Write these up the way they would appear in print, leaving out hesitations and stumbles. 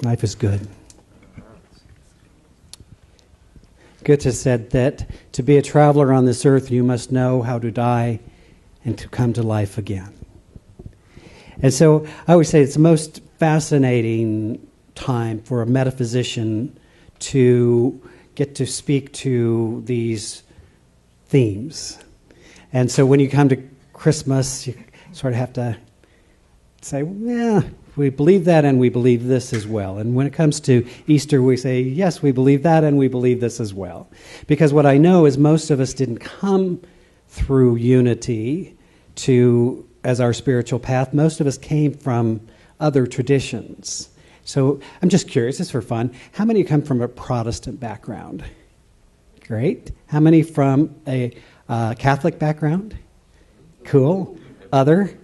Life is good. Goethe said that to be a traveler on this earth, you must know how to die and to come to life again. And so I always say it's the most fascinating time for a metaphysician to get to speak to these themes. And so when you come to Christmas, you sort of have to say, yeah, we believe that and we believe this as well. And when it comes to Easter, we say, yes, we believe that and we believe this as well. Because what I know is most of us didn't come through unity as our spiritual path. Most of us came from other traditions. So I'm just curious, just for fun, how many come from a Protestant background? Great. How many from a Catholic background? Cool. Other?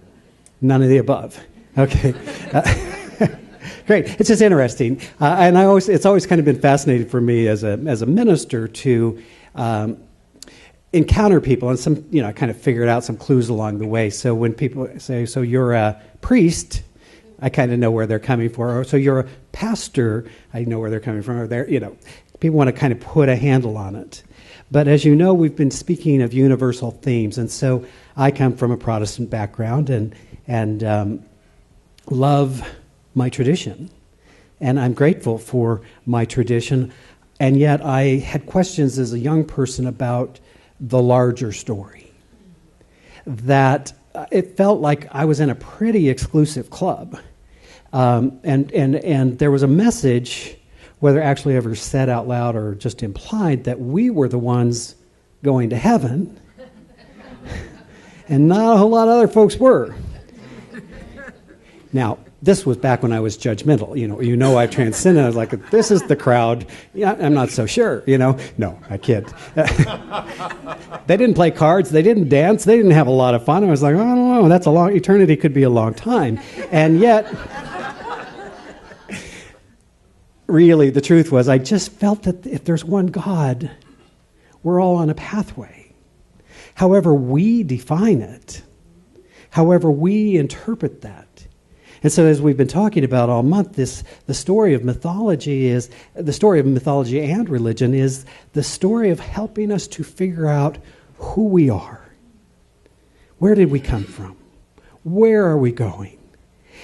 None of the above. Okay. Great. It's just interesting. And it's always kind of been fascinating for me as a minister to encounter people, and some, I kind of figured out some clues along the way. So when people say, so you're a priest, I kind of know where they're coming from. Or so you're a pastor, I know where they're coming from. Or people want to kind of put a handle on it. But as you know, we've been speaking of universal themes, and so I come from a Protestant background and love my tradition, and I'm grateful for my tradition. And yet, I had questions as a young person about the larger story. That it felt like I was in a pretty exclusive club, and there was a message, whether actually ever said out loud or just implied, that we were the ones going to heaven, and not a whole lot of other folks were. Now, this was back when I was judgmental. I've transcended. I was like, this is the crowd. Yeah, I'm not so sure. No, I kid. They didn't play cards. They didn't dance. They didn't have a lot of fun. I was like, I don't know. Eternity could be a long time. And yet, really, the truth was, I just felt that if there's one God, we're all on a pathway. However we define it, however we interpret that. And so as we've been talking about all month, the story of mythology and religion is the story of helping us to figure out who we are. Where did we come from? Where are we going?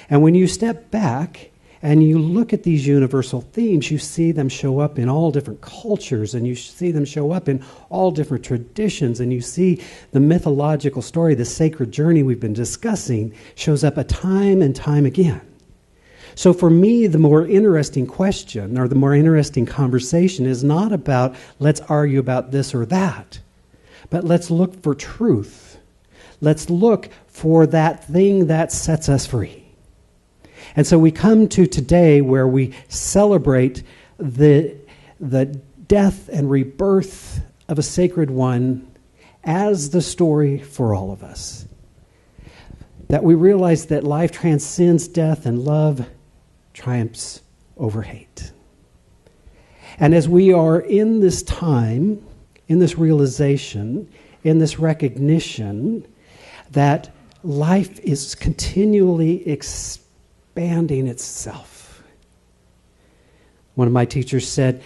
And when you step back and you look at these universal themes, you see them show up in all different cultures, and you see them show up in all different traditions, and you see the mythological story, the sacred journey we've been discussing, shows up a time and time again. So for me, the more interesting question, or the more interesting conversation, is not about let's argue about this or that, but let's look for truth. Let's look for that thing that sets us free. And so we come to today where we celebrate the death and rebirth of a sacred one as the story for all of us. That we realize that life transcends death and love triumphs over hate. And as we are in this time, in this realization, in this recognition that life is continually expanding itself. One of my teachers said,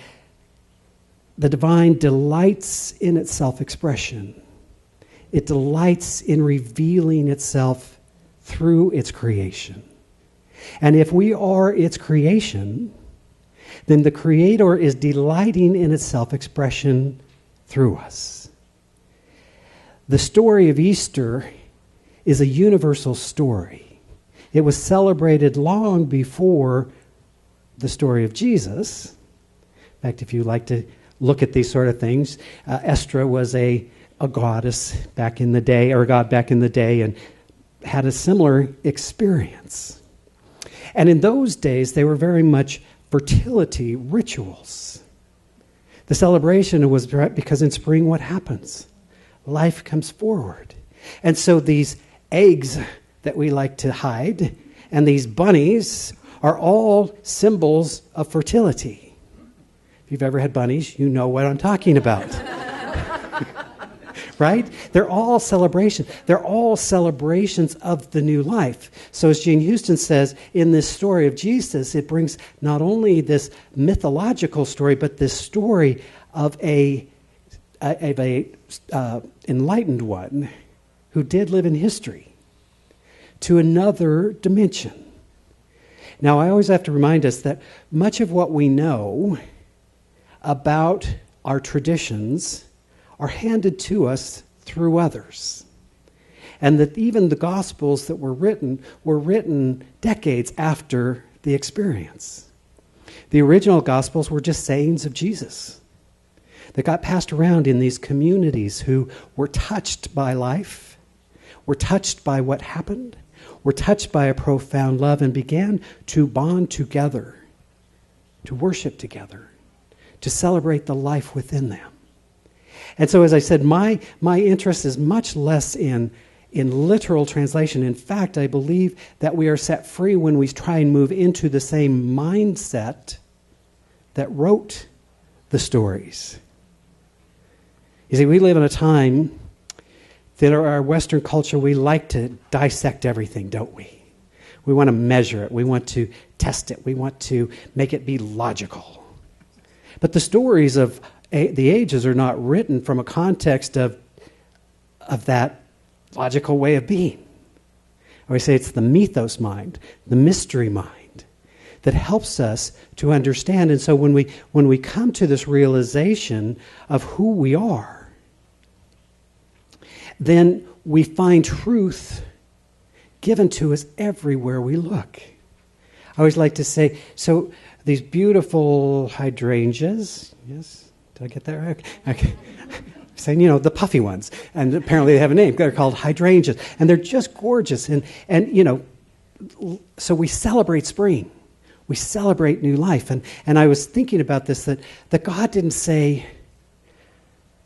the divine delights in its self-expression. It delights in revealing itself through its creation. And if we are its creation, then the Creator is delighting in its self-expression through us. The story of Easter is a universal story. It was celebrated long before the story of Jesus. In fact, if you like to look at these sort of things, Estra was a goddess back in the day, or a god back in the day, and had a similar experience. And in those days, they were very much fertility rituals. The celebration was because in spring, what happens? Life comes forward. And so these eggs that we like to hide, and these bunnies are all symbols of fertility. If you've ever had bunnies, you know what I'm talking about. right? They're all celebrations. They're all celebrations of the new life. So as Gene Houston says, in this story of Jesus, it brings not only this mythological story, but this story of a enlightened one who did live in history to another dimension. Now, I always have to remind us that much of what we know about our traditions are handed to us through others. And that even the Gospels that were written decades after the experience. The original Gospels were just sayings of Jesus that got passed around in these communities who were touched by life, were touched by what happened, were touched by a profound love, and began to bond together, to worship together, to celebrate the life within them. And so, as I said, my interest is much less in literal translation. In fact, I believe that we are set free when we try and move into the same mindset that wrote the stories. You see, we live in a time that our Western culture, we like to dissect everything, don't we? We want to measure it. We want to test it. We want to make it be logical. But the stories of the ages are not written from a context of that logical way of being. Or we say it's the mythos mind, the mystery mind, that helps us to understand. And so when we come to this realization of who we are, then we find truth given to us everywhere we look. I always like to say, so these beautiful hydrangeas, yes, did I get that right? Okay. Saying, the puffy ones, and apparently they have a name. They're called hydrangeas, and they're just gorgeous. And so we celebrate spring. We celebrate new life. And I was thinking about this, that God didn't say,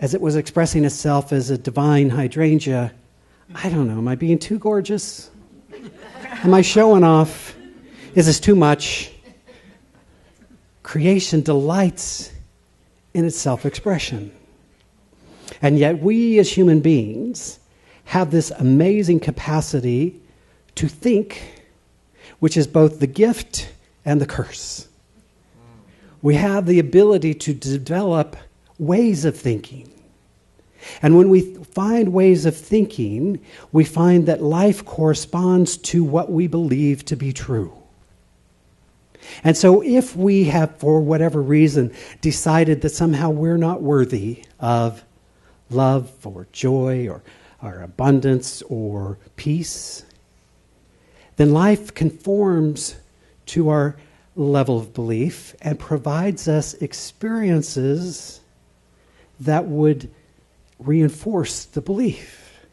as it was expressing itself as a divine hydrangea, I don't know, am I being too gorgeous? Am I showing off? Is this too much? Creation delights in its self-expression. And yet we as human beings have this amazing capacity to think, which is both the gift and the curse. We have the ability to develop ways of thinking. And when we find ways of thinking, we find that life corresponds to what we believe to be true. And so if we have, for whatever reason, decided that somehow we're not worthy of love or joy or abundance or peace, then life conforms to our level of belief and provides us experiences that would reinforce the belief.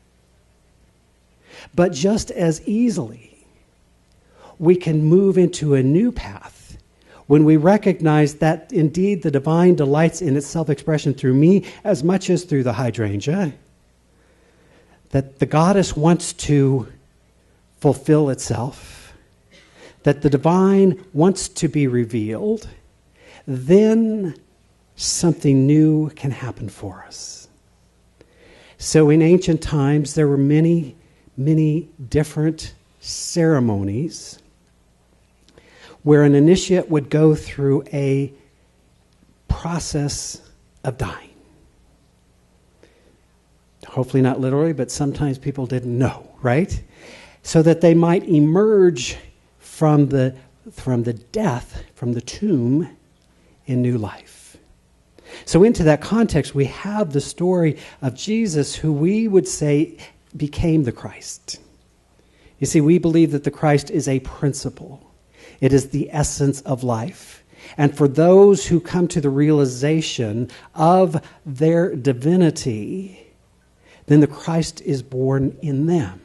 But just as easily, we can move into a new path when we recognize that indeed the divine delights in its self-expression through me as much as through the hydrangea, that the goddess wants to fulfill itself, that the divine wants to be revealed, then something new can happen for us. So in ancient times, there were many, many different ceremonies where an initiate would go through a process of dying. Hopefully not literally, but sometimes people didn't know, right? So that they might emerge from the death, from the tomb, in new life. So into that context, we have the story of Jesus, who we would say became the Christ. You see, we believe that the Christ is a principle. It is the essence of life. And for those who come to the realization of their divinity, then the Christ is born in them.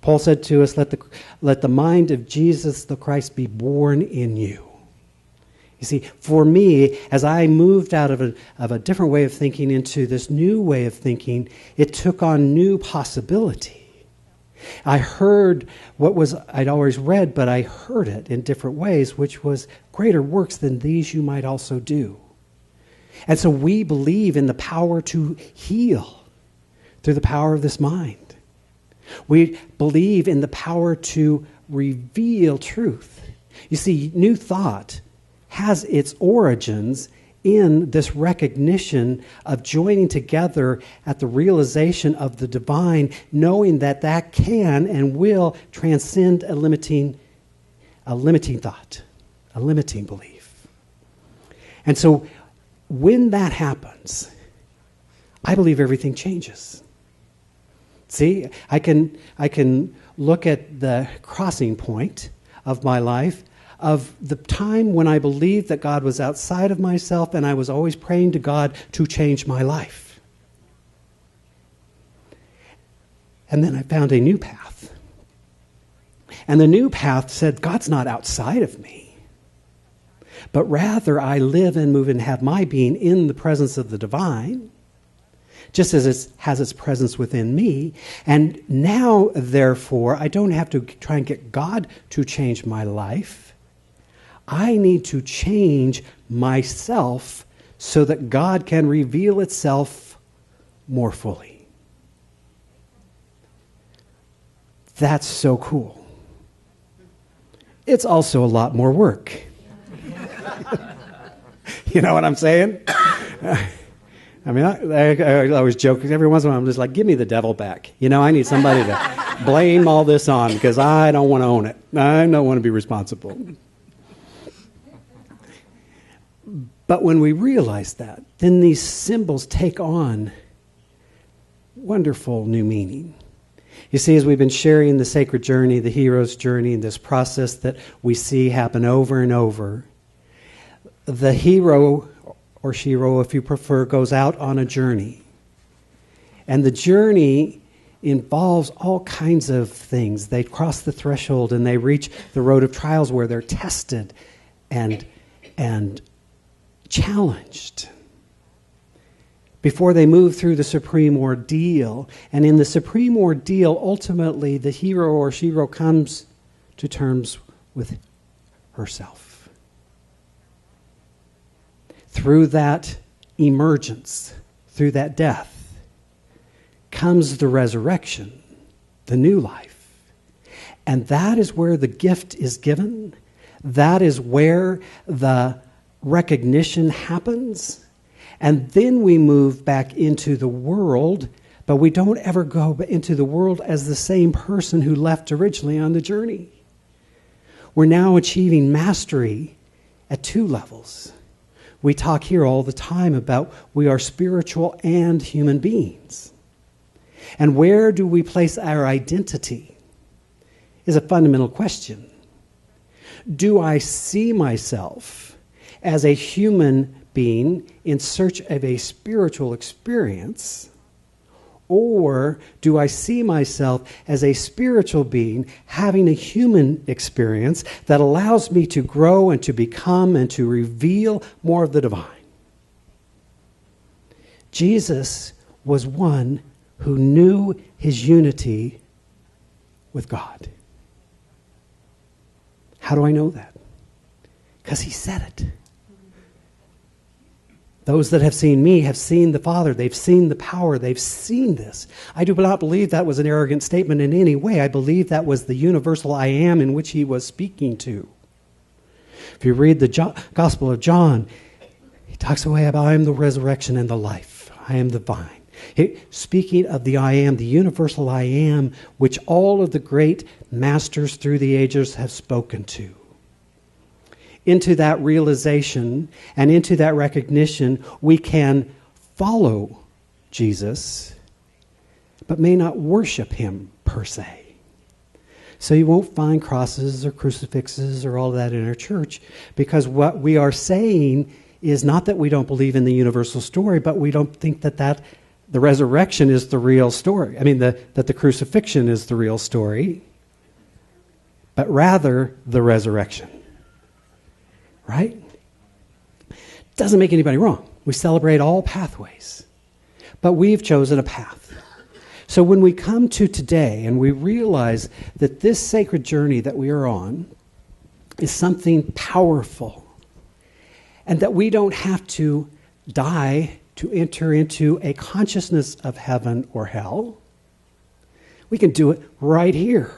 Paul said to us, let the mind of Jesus the Christ be born in you. You see, for me, as I moved out of a different way of thinking into this new way of thinking, it took on new possibility. I heard what I'd always read, but I heard it in different ways, which was greater works than these you might also do. And so we believe in the power to heal. through the power of this mind. We believe in the power to reveal truth. You see, New Thought has its origins in this recognition of joining together at the realization of the divine, knowing that that can and will transcend a limiting thought, a limiting belief. And so when that happens, I believe everything changes. See, I can look at the crossing point of my life of the time when I believed that God was outside of myself and I was always praying to God to change my life. And then I found a new path. And the new path said, God's not outside of me, but rather I live and move and have my being in the presence of the divine, just as it has its presence within me. And now, therefore, I don't have to try and get God to change my life. I need to change myself so that God can reveal itself more fully. That's so cool. It's also a lot more work. You know what I'm saying? I mean, I always joke, every once in a while I'm just like, give me the devil back. You know, I need somebody to blame all this on because I don't want to own it. I don't want to be responsible. But when we realize that, then these symbols take on wonderful new meaning. You see, as we've been sharing the sacred journey, the hero's journey, this process that we see happen over and over, the hero, or shiro if you prefer, goes out on a journey. And the journey involves all kinds of things. They cross the threshold and they reach the road of trials where they're tested and challenged before they move through the supreme ordeal. And in the supreme ordeal, ultimately, the hero or shiro comes to terms with herself. Through that emergence, through that death, comes the resurrection, the new life. And that is where the gift is given. That is where the recognition happens. And then we move back into the world, but we don't ever go into the world as the same person who left originally on the journey. We're now achieving mastery at two levels. We talk here all the time about we are spiritual and human beings. And where do we place our identity is a fundamental question. Do I see myself as a human being in search of a spiritual experience? Or do I see myself as a spiritual being having a human experience that allows me to grow and to become and to reveal more of the divine? Jesus was one who knew his unity with God. How do I know that? Because he said it. Those that have seen me have seen the Father. They've seen the power. They've seen this. I do not believe that was an arrogant statement in any way. I believe that was the universal I am in which he was speaking to. If you read the Gospel of John, he talks away about I am the resurrection and the life. I am the vine. Speaking of the I am, the universal I am, which all of the great masters through the ages have spoken to. Into that realization and into that recognition, we can follow Jesus, but may not worship him per se. So you won't find crosses or crucifixes or all of that in our church, because what we are saying is not that we don't believe in the universal story, but we don't think that the resurrection is the real story. I mean, that the crucifixion is the real story, but rather the resurrection. Right? Doesn't make anybody wrong. We celebrate all pathways. But we've chosen a path. So when we come to today and we realize that this sacred journey that we are on is something powerful, and that we don't have to die to enter into a consciousness of heaven or hell, we can do it right here,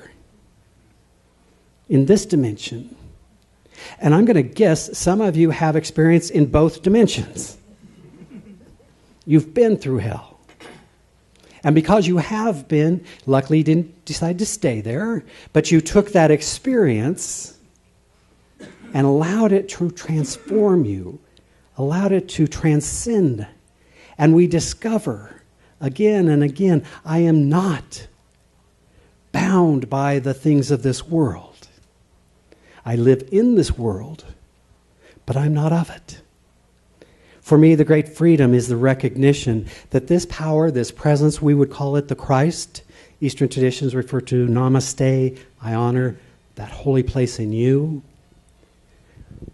in this dimension. And I'm going to guess some of you have experience in both dimensions. You've been through hell. And because you have been, luckily you didn't decide to stay there, but you took that experience and allowed it to transform you, allowed it to transcend. And we discover again and again, I am not bound by the things of this world. I live in this world, but I'm not of it. For me, the great freedom is the recognition that this power, this presence, we would call it the Christ. Eastern traditions refer to Namaste. I honor that holy place in you.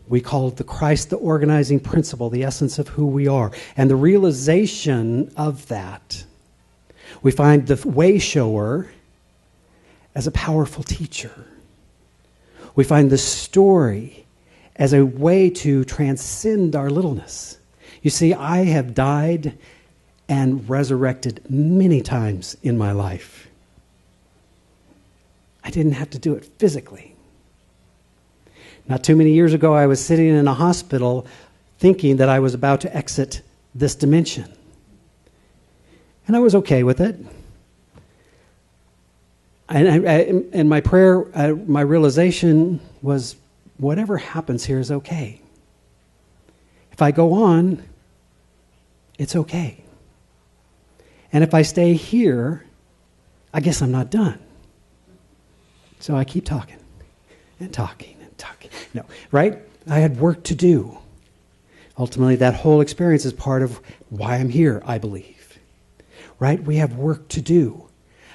We call it the Christ, the organizing principle, the essence of who we are. And the realization of that, we find the way shower as a powerful teacher. We find the story as a way to transcend our littleness. You see, I have died and resurrected many times in my life. I didn't have to do it physically. Not too many years ago, I was sitting in a hospital thinking that I was about to exit this dimension. And I was okay with it. And my prayer, my realization was, whatever happens here is okay. If I go on, it's okay. And if I stay here, I guess I'm not done. So I keep talking and talking and talking. No, right? I had work to do. Ultimately, that whole experience is part of why I'm here, I believe. Right? We have work to do.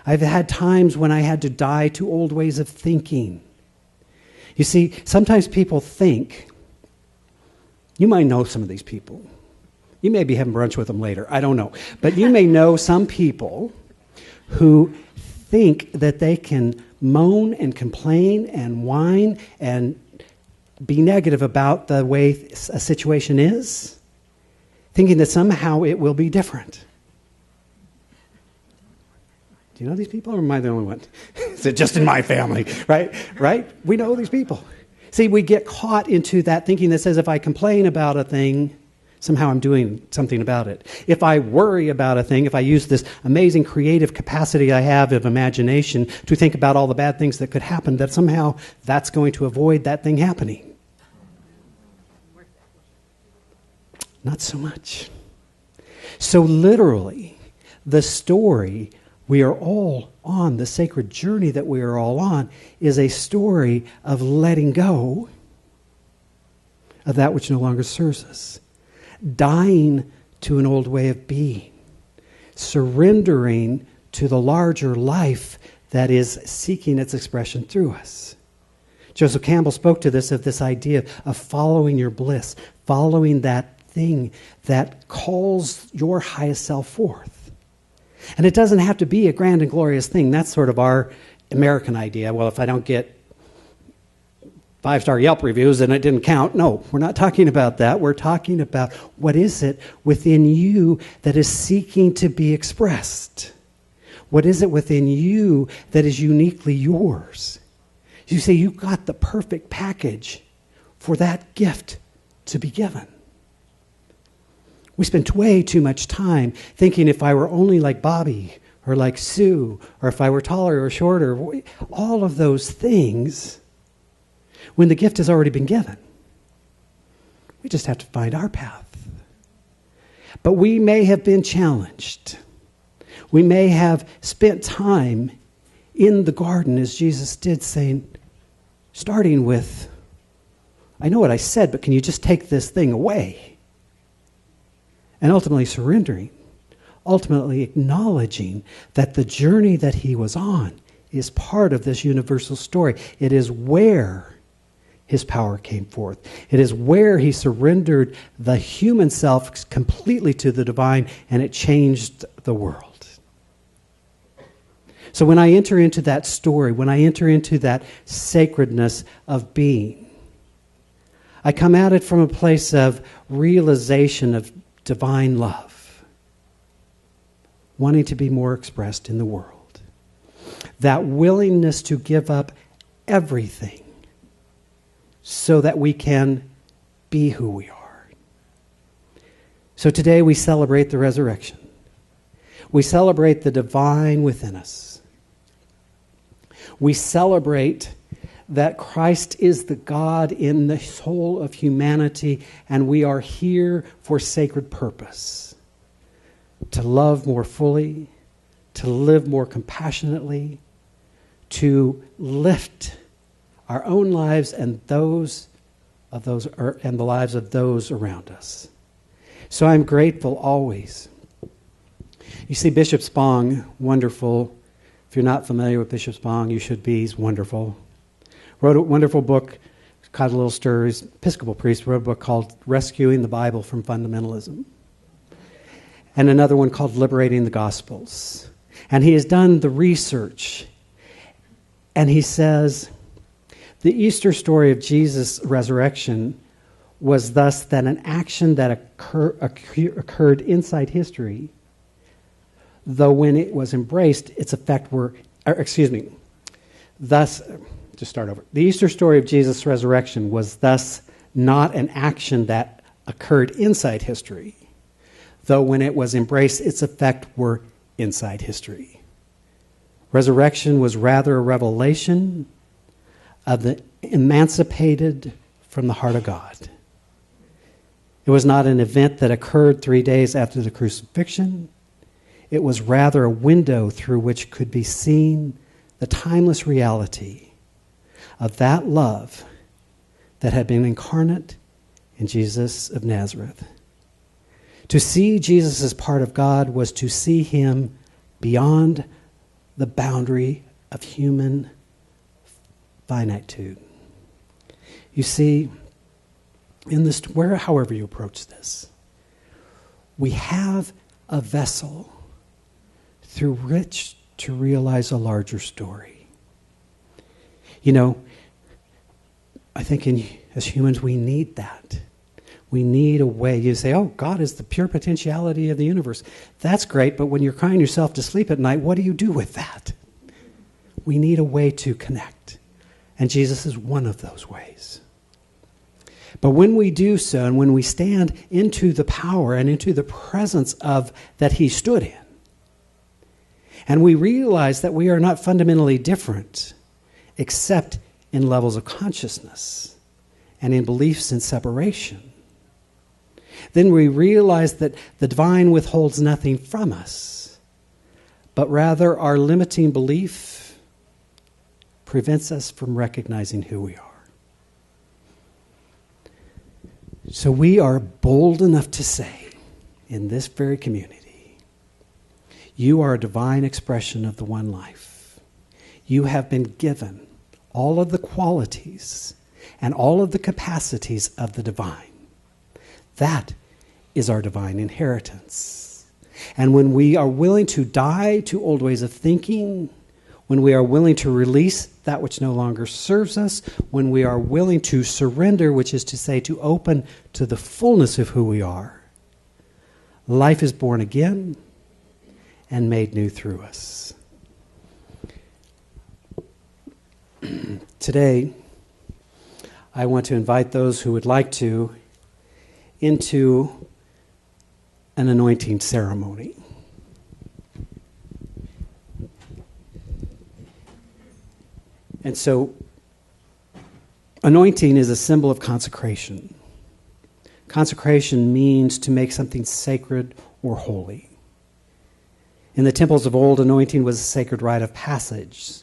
I've had times when I had to die to old ways of thinking. You see, sometimes people think, you might know some of these people. You may be having brunch with them later. I don't know. But you may know some people who think that they can moan and complain and whine and be negative about the way a situation is, thinking that somehow it will be different. Do you know these people, or am I the only one? Is it just in my family? Right? We know these people. See, we get caught into that thinking that says if I complain about a thing, somehow I'm doing something about it. If I worry about a thing, if I use this amazing creative capacity I have of imagination to think about all the bad things that could happen, that somehow that's going to avoid that thing happening. Not so much. So literally, the story we are all on, the sacred journey that we are all on, is a story of letting go of that which no longer serves us. Dying to an old way of being. Surrendering to the larger life that is seeking its expression through us. Joseph Campbell spoke to this, of this idea of following your bliss, following that thing that calls your highest self forth. And it doesn't have to be a grand and glorious thing. That's sort of our American idea. Well, if I don't get 5-star Yelp reviews, then it didn't count. No, we're not talking about that. We're talking about what is it within you that is seeking to be expressed? What is it within you that is uniquely yours? You see, you got the perfect package for that gift to be given. We spend way too much time thinking if I were only like Bobby or like Sue, or if I were taller or shorter, all of those things, when the gift has already been given. We just have to find our path. But we may have been challenged. We may have spent time in the garden, as Jesus did, saying, starting with, I know what I said, but can you just take this thing away? And ultimately surrendering, ultimately acknowledging that the journey that he was on is part of this universal story. It is where his power came forth. It is where he surrendered the human self completely to the divine, and it changed the world. So when I enter into that story, when I enter into that sacredness of being, I come at it from a place of realization of divine love. wanting to be more expressed in the world. That willingness to give up everything so that we can be who we are. So today we celebrate the resurrection. We celebrate the divine within us. We celebrate that Christ is the God in the soul of humanity, and we are here for sacred purpose. To love more fully, to live more compassionately, to lift our own lives and and the lives of those around us. So I'm grateful always. You see, Bishop Spong, wonderful. If you're not familiar with Bishop Spong, you should be. He's wonderful. Wrote a wonderful book, caught a little stir. He's an Episcopal priest, wrote a book called Rescuing the Bible from Fundamentalism. And another one called Liberating the Gospels. And he has done the research. And he says, the Easter story of Jesus' resurrection was thus that an action that occurred inside history, though when it was embraced, its effect were, thus, to start over. The Easter story of Jesus' resurrection was thus not an action that occurred inside history, though when it was embraced, its effect were inside history. Resurrection was rather a revelation of the emancipated from the heart of God. It was not an event that occurred 3 days after the crucifixion. It was rather a window through which could be seen the timeless reality of that love that had been incarnate in Jesus of Nazareth. To see Jesus as part of God was to see him beyond the boundary of human finitude. You see, in this, however you approach this, we have a vessel through which to realize a larger story. You know, I think as humans we need that. We need a way. You say, oh, God is the pure potentiality of the universe. That's great, but when you're crying yourself to sleep at night, what do you do with that? We need a way to connect. And Jesus is one of those ways. But when we do so, and when we stand into the power and into the presence of that he stood in, and we realize that we are not fundamentally different, except in levels of consciousness and in beliefs in separation, then we realize that the divine withholds nothing from us, but rather our limiting belief prevents us from recognizing who we are. So we are bold enough to say, in this very community, you are a divine expression of the one life. You have been given all of the qualities and all of the capacities of the divine. That is our divine inheritance. And when we are willing to die to old ways of thinking, when we are willing to release that which no longer serves us, when we are willing to surrender, which is to say to open to the fullness of who we are, life is born again and made new through us. Today, I want to invite those who would like to into an anointing ceremony. And so, anointing is a symbol of consecration. Consecration means to make something sacred or holy. In the temples of old, anointing was a sacred rite of passage,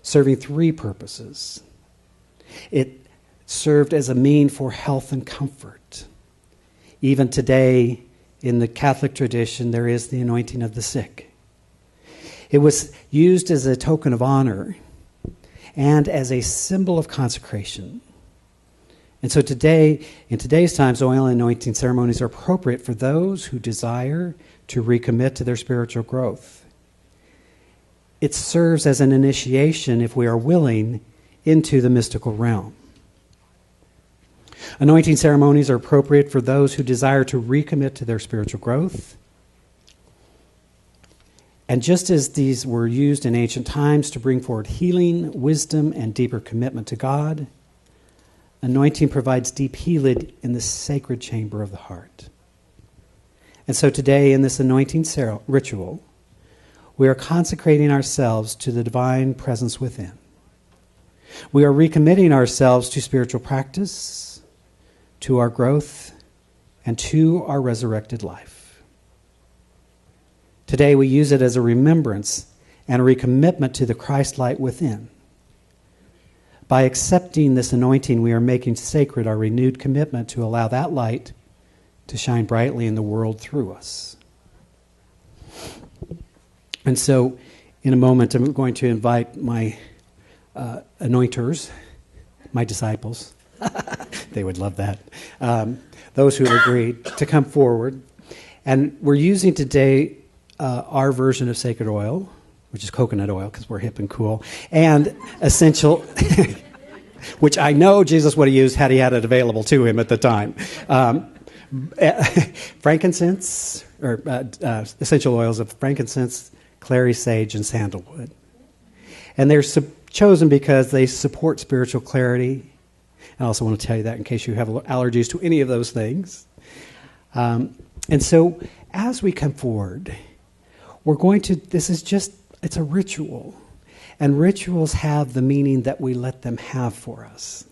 serving three purposes. It served as a mean for health and comfort. Even today, in the Catholic tradition, there is the anointing of the sick. It was used as a token of honor and as a symbol of consecration. And so today, in today's times, oil and anointing ceremonies are appropriate for those who desire to recommit to their spiritual growth. It serves as an initiation, if we are willing, into the mystical realm. Anointing ceremonies are appropriate for those who desire to recommit to their spiritual growth. And just as these were used in ancient times to bring forward healing, wisdom, and deeper commitment to God, anointing provides deep healing in the sacred chamber of the heart. And so today, in this anointing ritual, we are consecrating ourselves to the divine presence within. We are recommitting ourselves to spiritual practice, to our growth, and to our resurrected life. Today, we use it as a remembrance and a recommitment to the Christ light within. By accepting this anointing, we are making sacred our renewed commitment to allow that light to shine brightly in the world through us. And so, in a moment, I'm going to invite my anointers, my disciples. They would love that. Those who have agreed to come forward. And we're using today our version of sacred oil, which is coconut oil because we're hip and cool, and essential, which I know Jesus would have used had he had it available to him at the time. Frankincense, or essential oils of frankincense, clary sage, and sandalwood. And they're chosen because they support spiritual clarity. I also want to tell you that in case you have allergies to any of those things. And so as we come forward, we're going to, it's a ritual. And rituals have the meaning that we let them have for us.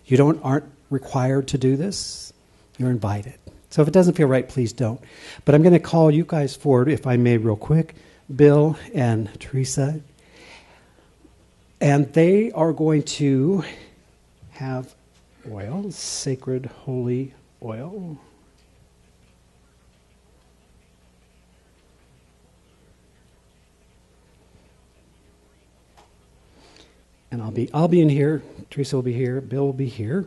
You aren't required to do this. You're invited. So if it doesn't feel right, please don't. But I'm going to call you guys forward, if I may, real quick. Bill and Teresa. And they are going to have oil, sacred, holy oil. And I'll be in here. Teresa will be here. Bill will be here.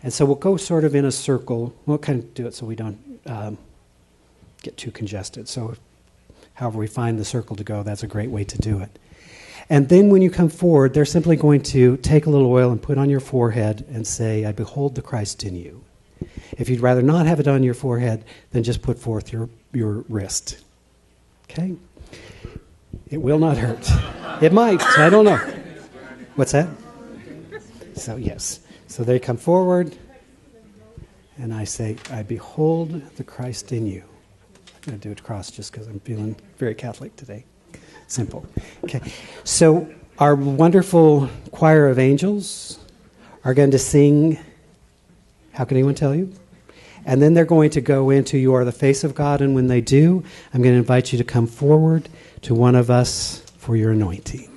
And so we'll go sort of in a circle. We'll kind of do it so we don't get too congested. So however we find the circle to go, that's a great way to do it. And then when you come forward, they're simply going to take a little oil and put on your forehead and say, I behold the Christ in you. If you'd rather not have it on your forehead, then just put forth your wrist. Okay? It will not hurt. It might. I don't know. What's that? So, yes. So they come forward, and I say, I behold the Christ in you. I'm going to do it across just because I'm feeling very Catholic today. Simple. Okay. So our wonderful choir of angels are going to sing, how can anyone tell you? And then they're going to go into You Are the Face of God, and when they do, I'm going to invite you to come forward to one of us for your anointing.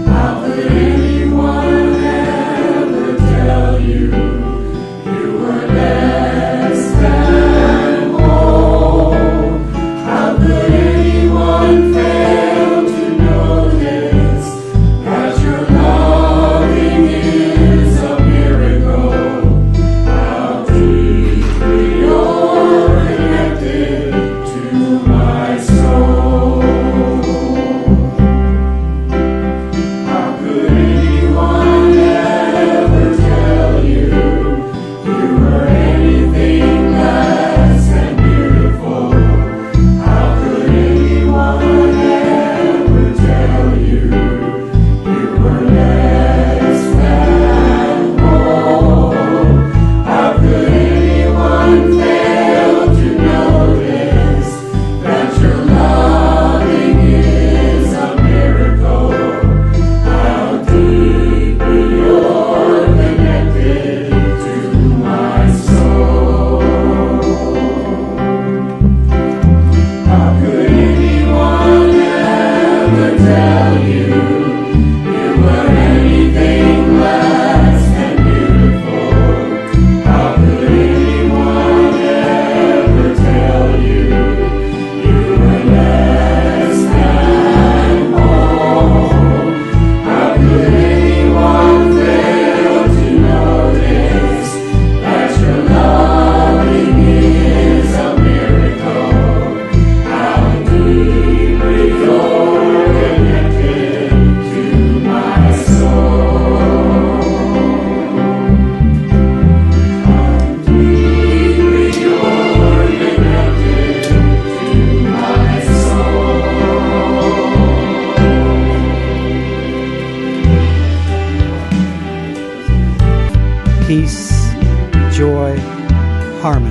How could anyone ever tell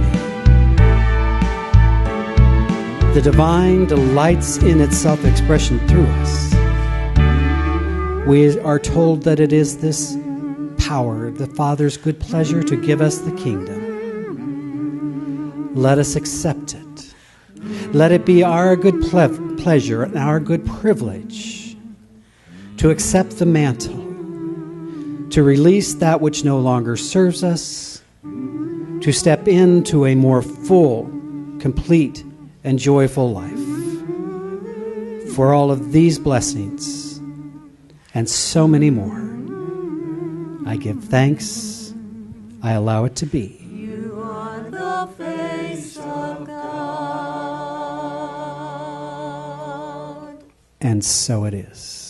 harmony. The divine delights in its self-expression through us. We are told that it is this power, the Father's good pleasure to give us the kingdom. Let us accept it. Let it be our good pleasure and our good privilege to accept the mantle, to release that which no longer serves us, to step into a more full, complete, and joyful life. For all of these blessings and so many more, I give thanks. I allow it to be. You are the face of God. And so it is.